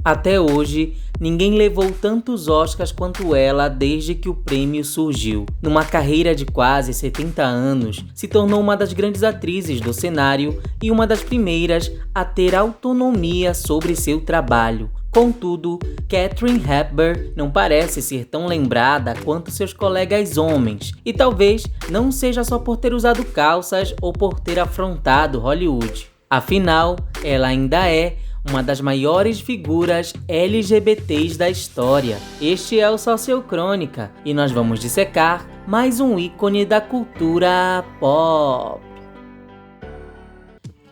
Até hoje, ninguém levou tantos Oscars quanto ela desde que o prêmio surgiu. Numa carreira de quase 70 anos, se tornou uma das grandes atrizes do cenário e uma das primeiras a ter autonomia sobre seu trabalho. Contudo, Katharine Hepburn não parece ser tão lembrada quanto seus colegas homens, e talvez não seja só por ter usado calças ou por ter afrontado Hollywood. Afinal, ela ainda é uma das maiores figuras LGBTs da história. Este é o Sociocrônica e nós vamos dissecar mais um ícone da cultura pop.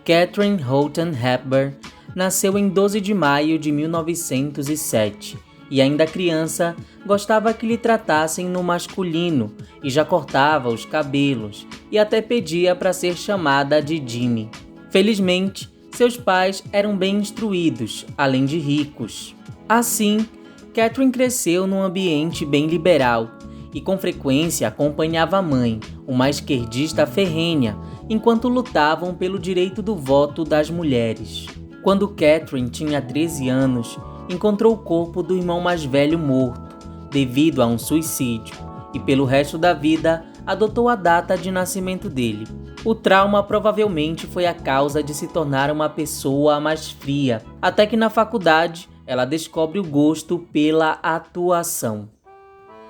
Katherine Houghton Hepburn nasceu em 12 de maio de 1907 e, ainda criança, gostava que lhe tratassem no masculino e já cortava os cabelos e até pedia para ser chamada de Jimmy. Felizmente, seus pais eram bem instruídos, além de ricos. Assim, Katherine cresceu num ambiente bem liberal e com frequência acompanhava a mãe, uma esquerdista ferrenha, enquanto lutavam pelo direito do voto das mulheres. Quando Katherine tinha 13 anos, encontrou o corpo do irmão mais velho morto, devido a um suicídio, e pelo resto da vida adotou a data de nascimento dele. O trauma provavelmente foi a causa de se tornar uma pessoa mais fria, até que na faculdade ela descobre o gosto pela atuação.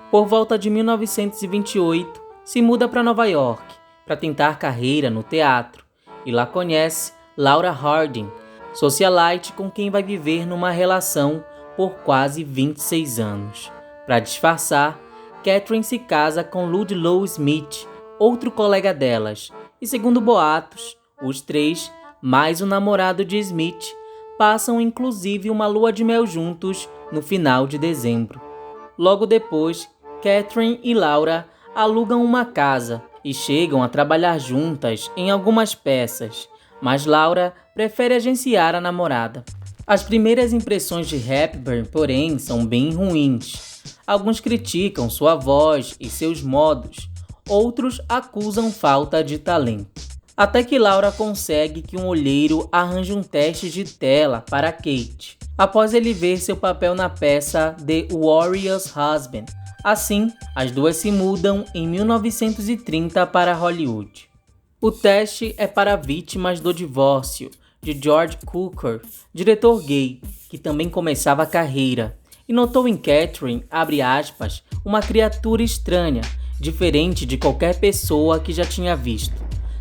Por volta de 1928, se muda para Nova York para tentar carreira no teatro e lá conhece Laura Harding, socialite com quem vai viver numa relação por quase 26 anos. Para disfarçar, Katherine se casa com Ludlow Smith, outro colega delas, e segundo boatos, os três, mais o namorado de Smith, passam inclusive uma lua de mel juntos no final de dezembro. Logo depois, Katherine e Laura alugam uma casa e chegam a trabalhar juntas em algumas peças, mas Laura prefere agenciar a namorada. As primeiras impressões de Hepburn, porém, são bem ruins. Alguns criticam sua voz e seus modos, outros acusam falta de talento. Até que Laura consegue que um olheiro arranje um teste de tela para Kate, após ele ver seu papel na peça The Warrior's Husband. Assim, as duas se mudam em 1930 para Hollywood. O teste é para Vítimas do Divórcio, de George Cukor, diretor gay, que também começava a carreira, e notou em Katherine, abre aspas, uma criatura estranha, diferente de qualquer pessoa que já tinha visto.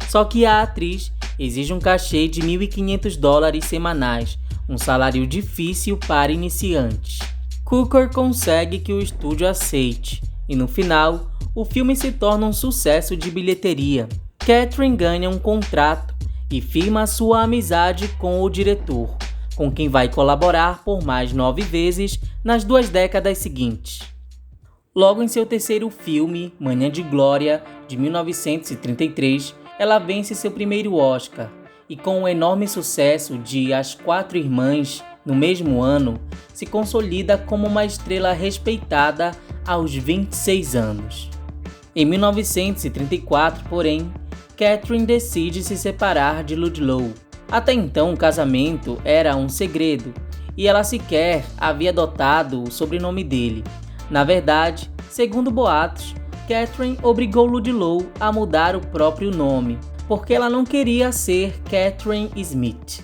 Só que a atriz exige um cachê de $1.500 semanais, um salário difícil para iniciantes. Cukor consegue que o estúdio aceite, e no final, o filme se torna um sucesso de bilheteria. Katherine ganha um contrato e firma sua amizade com o diretor, com quem vai colaborar por mais 9 vezes nas 2 décadas seguintes. Logo em seu terceiro filme, Manhã de Glória, de 1933, ela vence seu primeiro Oscar e, com o enorme sucesso de As Quatro Irmãs, no mesmo ano, se consolida como uma estrela respeitada aos 26 anos. Em 1934, porém, Katherine decide se separar de Ludlow. Até então, o casamento era um segredo e ela sequer havia adotado o sobrenome dele. Na verdade, segundo boatos, Katherine obrigou Ludlow a mudar o próprio nome, porque ela não queria ser Katherine Smith.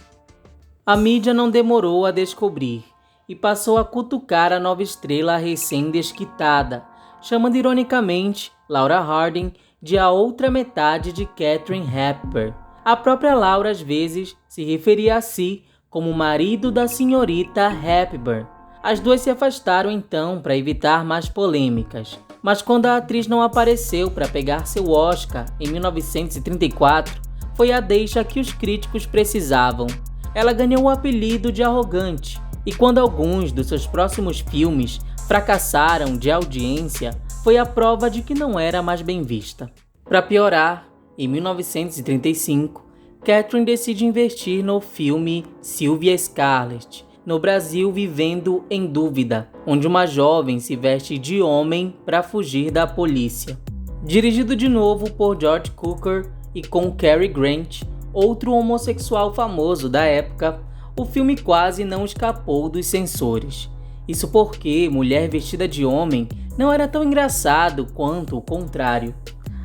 A mídia não demorou a descobrir e passou a cutucar a nova estrela recém-desquitada, chamando ironicamente Laura Harding de a outra metade de Katherine Hepburn. A própria Laura às vezes se referia a si como marido da senhorita Hepburn. As duas se afastaram então para evitar mais polêmicas, mas quando a atriz não apareceu para pegar seu Oscar em 1934, foi a deixa que os críticos precisavam. Ela ganhou o apelido de arrogante, e quando alguns dos seus próximos filmes fracassaram de audiência, foi a prova de que não era mais bem vista. Para piorar, em 1935, Katherine decide investir no filme Sylvia Scarlett, no Brasil Vivendo em Dúvida, onde uma jovem se veste de homem para fugir da polícia. Dirigido de novo por George Cukor e com Cary Grant, outro homossexual famoso da época, o filme quase não escapou dos censores. Isso porque mulher vestida de homem não era tão engraçado quanto o contrário.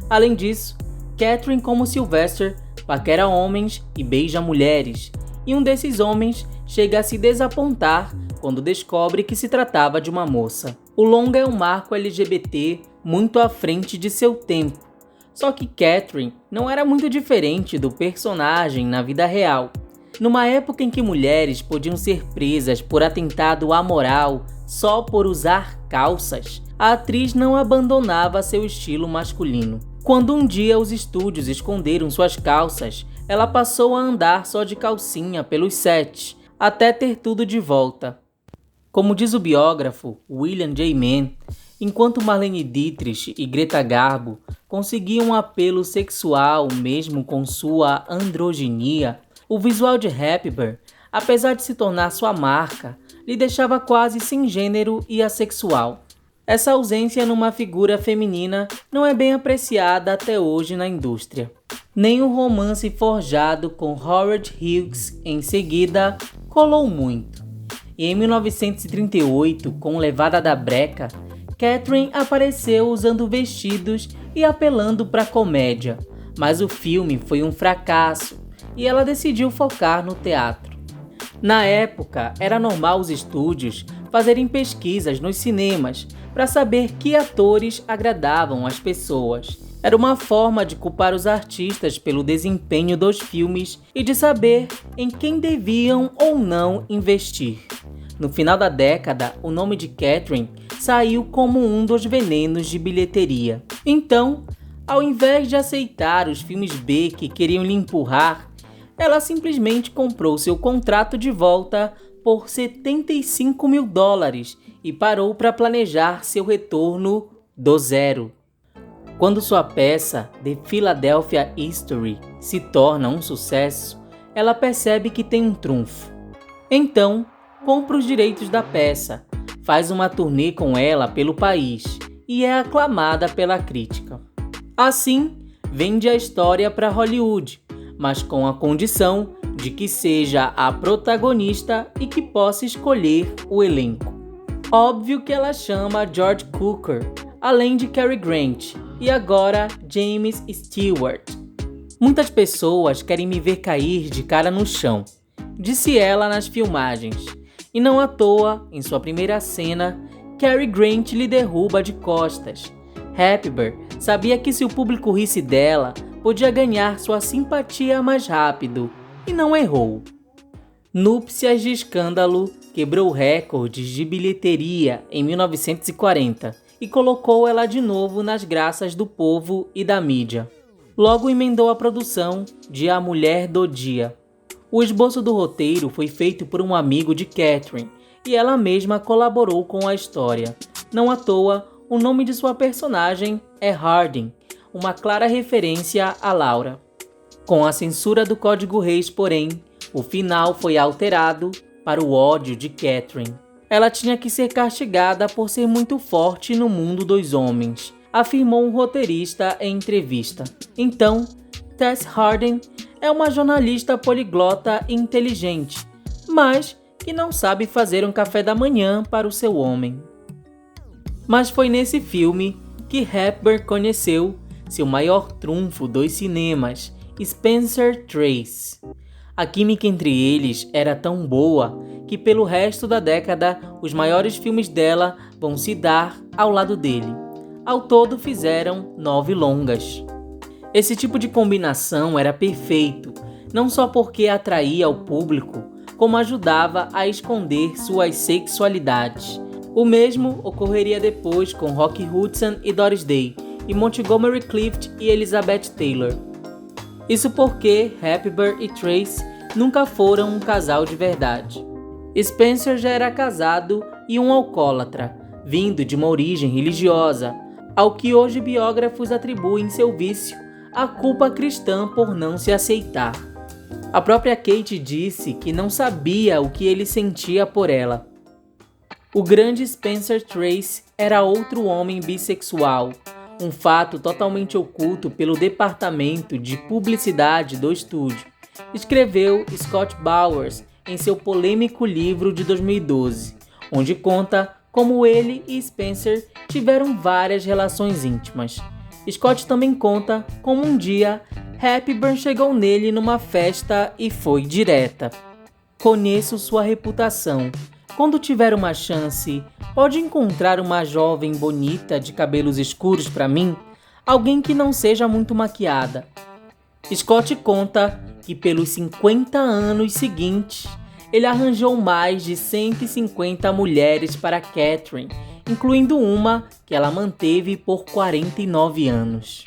Além disso, Catherine, como Sylvester, paquera homens e beija mulheres, e um desses homens chega a se desapontar quando descobre que se tratava de uma moça. O longa é um marco LGBT muito à frente de seu tempo, só que Catherine não era muito diferente do personagem na vida real. Numa época em que mulheres podiam ser presas por atentado amoral só por usar calças, a atriz não abandonava seu estilo masculino. Quando um dia os estúdios esconderam suas calças, ela passou a andar só de calcinha pelos sets, até ter tudo de volta. Como diz o biógrafo William J. Mann, enquanto Marlene Dietrich e Greta Garbo conseguiam um apelo sexual mesmo com sua androginia, o visual de Hepburn, apesar de se tornar sua marca, lhe deixava quase sem gênero e assexual. Essa ausência numa figura feminina não é bem apreciada até hoje na indústria. Nem o romance forjado com Howard Hughes em seguida colou muito. E em 1938, com Levada da Breca, Catherine apareceu usando vestidos e apelando para a comédia, mas o filme foi um fracasso e ela decidiu focar no teatro. Na época, era normal os estúdios fazerem pesquisas nos cinemas para saber que atores agradavam as pessoas. Era uma forma de culpar os artistas pelo desempenho dos filmes e de saber em quem deviam ou não investir. No final da década, o nome de Catherine saiu como um dos venenos de bilheteria. Então, ao invés de aceitar os filmes B que queriam lhe empurrar, ela simplesmente comprou seu contrato de volta por $75 mil e parou para planejar seu retorno do zero. Quando sua peça, The Philadelphia History, se torna um sucesso, ela percebe que tem um trunfo. Então, compra os direitos da peça, faz uma turnê com ela pelo país e é aclamada pela crítica. Assim, vende a história para Hollywood, mas com a condição de que seja a protagonista e que possa escolher o elenco. Óbvio que ela chama George Cukor, além de Cary Grant, e agora James Stewart. Muitas pessoas querem me ver cair de cara no chão, disse ela nas filmagens. E não à toa, em sua primeira cena, Cary Grant lhe derruba de costas. Hepburn sabia que se o público risse dela, podia ganhar sua simpatia mais rápido, e não errou. Núpcias de Escândalo quebrou recordes de bilheteria em 1940 e colocou ela de novo nas graças do povo e da mídia. Logo emendou a produção de A Mulher do Dia. O esboço do roteiro foi feito por um amigo de Catherine e ela mesma colaborou com a história. Não à toa, o nome de sua personagem é Harding, uma clara referência a Laura. Com a censura do Código Reis, porém, o final foi alterado para o ódio de Catherine. Ela tinha que ser castigada por ser muito forte no mundo dos homens, afirmou um roteirista em entrevista. Então, Tess Harding é uma jornalista poliglota e inteligente, mas que não sabe fazer um café da manhã para o seu homem. Mas foi nesse filme que Hepburn conheceu seu maior trunfo dos cinemas, Spencer Tracy. A química entre eles era tão boa que pelo resto da década os maiores filmes dela vão se dar ao lado dele. Ao todo fizeram 9 longas. Esse tipo de combinação era perfeito, não só porque atraía o público, como ajudava a esconder suas sexualidades. O mesmo ocorreria depois com Rock Hudson e Doris Day, e Montgomery Clift e Elizabeth Taylor. Isso porque Hepburn e Tracy nunca foram um casal de verdade. Spencer já era casado e um alcoólatra, vindo de uma origem religiosa, ao que hoje biógrafos atribuem seu vício a culpa cristã por não se aceitar. A própria Kate disse que não sabia o que ele sentia por ela. O grande Spencer Tracy era outro homem bissexual, um fato totalmente oculto pelo departamento de publicidade do estúdio, escreveu Scott Bowers em seu polêmico livro de 2012, onde conta como ele e Spencer tiveram várias relações íntimas. Scott também conta como um dia Hepburn chegou nele numa festa e foi direta. Conheço sua reputação. Quando tiver uma chance, pode encontrar uma jovem bonita de cabelos escuros para mim? Alguém que não seja muito maquiada. Scott conta que pelos 50 anos seguintes, ele arranjou mais de 150 mulheres para Catherine, incluindo uma que ela manteve por 49 anos.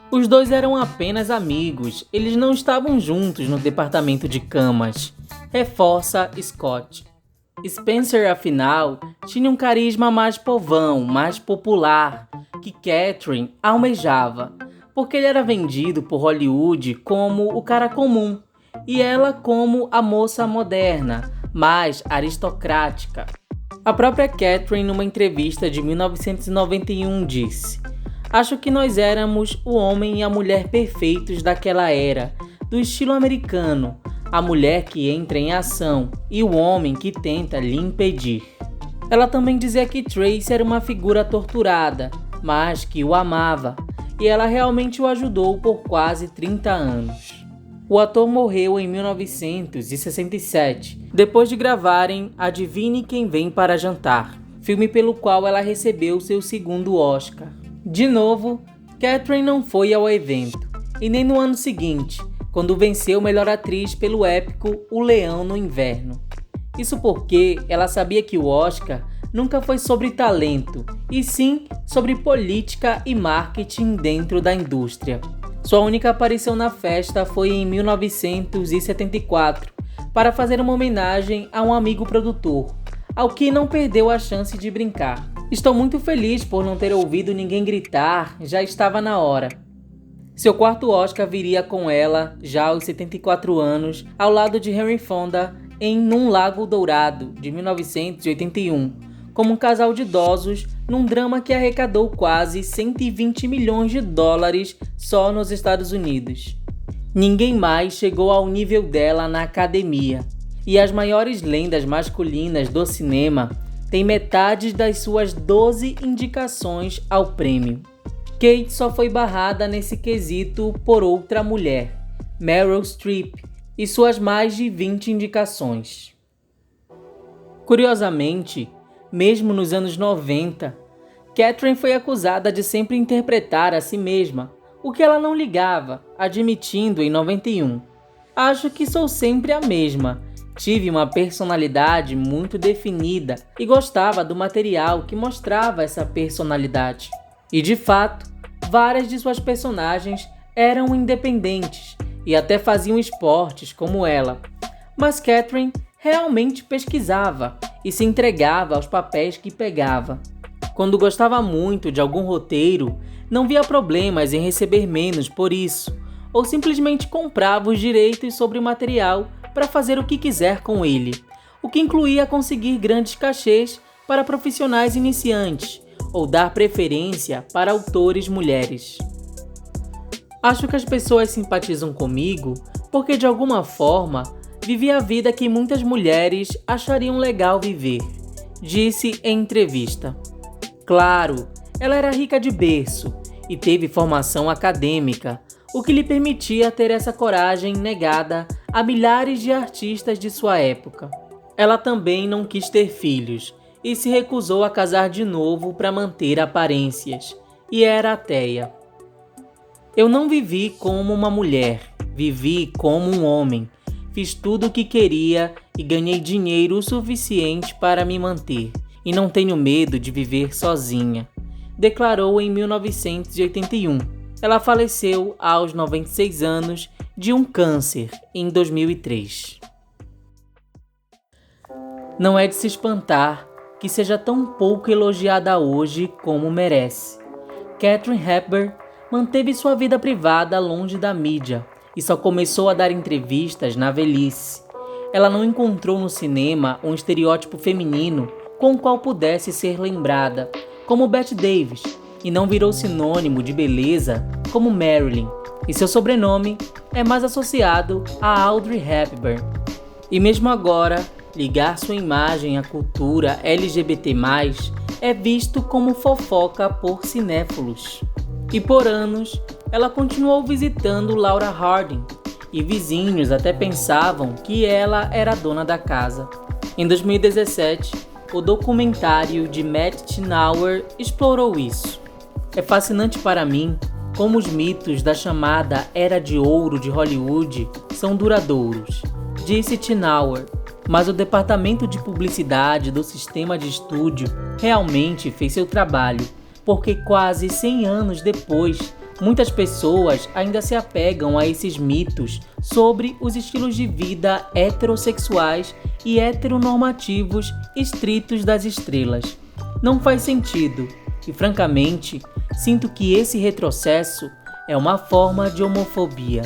Os dois eram apenas amigos, eles não estavam juntos no departamento de camas, reforça Scott. Spencer, afinal, tinha um carisma mais povão, mais popular, que Catherine almejava, porque ele era vendido por Hollywood como o cara comum, e ela como a moça moderna, mais aristocrática. A própria Catherine, numa entrevista de 1991, disse: "Acho que nós éramos o homem e a mulher perfeitos daquela era, do estilo americano, a mulher que entra em ação e o homem que tenta lhe impedir." Ela também dizia que Tracy era uma figura torturada, mas que o amava, e ela realmente o ajudou por quase 30 anos. O ator morreu em 1967, depois de gravarem Adivinhe Quem Vem para Jantar, filme pelo qual ela recebeu seu segundo Oscar. De novo, Catherine não foi ao evento, e nem no ano seguinte, quando venceu melhor atriz pelo épico O Leão no Inverno. Isso porque ela sabia que o Oscar nunca foi sobre talento, e sim sobre política e marketing dentro da indústria. Sua única aparição na festa foi em 1974, para fazer uma homenagem a um amigo produtor, ao que não perdeu a chance de brincar. "Estou muito feliz por não ter ouvido ninguém gritar, já estava na hora." Seu quarto Oscar viria com ela, já aos 74 anos, ao lado de Henry Fonda, em Num Lago Dourado, de 1981, como um casal de idosos num drama que arrecadou quase 120 milhões de dólares só nos Estados Unidos. Ninguém mais chegou ao nível dela na academia, e as maiores lendas masculinas do cinema têm metade das suas 12 indicações ao prêmio. Kate só foi barrada nesse quesito por outra mulher, Meryl Streep, e suas mais de 20 indicações. Curiosamente, mesmo nos anos 90, Catherine foi acusada de sempre interpretar a si mesma, o que ela não ligava, admitindo em 91. "Acho que sou sempre a mesma. Tive uma personalidade muito definida e gostava do material que mostrava essa personalidade." E de fato, várias de suas personagens eram independentes e até faziam esportes como ela. Mas Catherine realmente pesquisava e se entregava aos papéis que pegava. Quando gostava muito de algum roteiro, não via problemas em receber menos por isso, ou simplesmente comprava os direitos sobre o material para fazer o que quiser com ele, o que incluía conseguir grandes cachês para profissionais iniciantes, ou dar preferência para autores mulheres. "Acho que as pessoas simpatizam comigo porque de alguma forma vivi a vida que muitas mulheres achariam legal viver", disse em entrevista. Claro, ela era rica de berço e teve formação acadêmica, o que lhe permitia ter essa coragem negada a milhares de artistas de sua época. Ela também não quis ter filhos e se recusou a casar de novo para manter aparências, e era ateia. "Eu não vivi como uma mulher, vivi como um homem. Fiz tudo o que queria e ganhei dinheiro o suficiente para me manter, e não tenho medo de viver sozinha", declarou em 1981. Ela faleceu aos 96 anos de um câncer em 2003. Não é de se espantar que seja tão pouco elogiada hoje como merece. Katharine Hepburn manteve sua vida privada longe da mídia e só começou a dar entrevistas na velhice. Ela não encontrou no cinema um estereótipo feminino com o qual pudesse ser lembrada, como Bette Davis, e não virou sinônimo de beleza como Marilyn, e seu sobrenome é mais associado a Audrey Hepburn. E mesmo agora, ligar sua imagem à cultura LGBT+, é visto como fofoca por cinéfilos. E por anos, ela continuou visitando Laura Harding, e vizinhos até pensavam que ela era a dona da casa. Em 2017, o documentário de Matt Tinauer explorou isso. É fascinante para mim como os mitos da chamada Era de Ouro de Hollywood são duradouros, disse Tinauer, mas o departamento de publicidade do sistema de estúdio realmente fez seu trabalho, porque quase 100 anos depois, muitas pessoas ainda se apegam a esses mitos sobre os estilos de vida heterossexuais e heteronormativos estritos das estrelas. Não faz sentido, e francamente, sinto que esse retrocesso é uma forma de homofobia.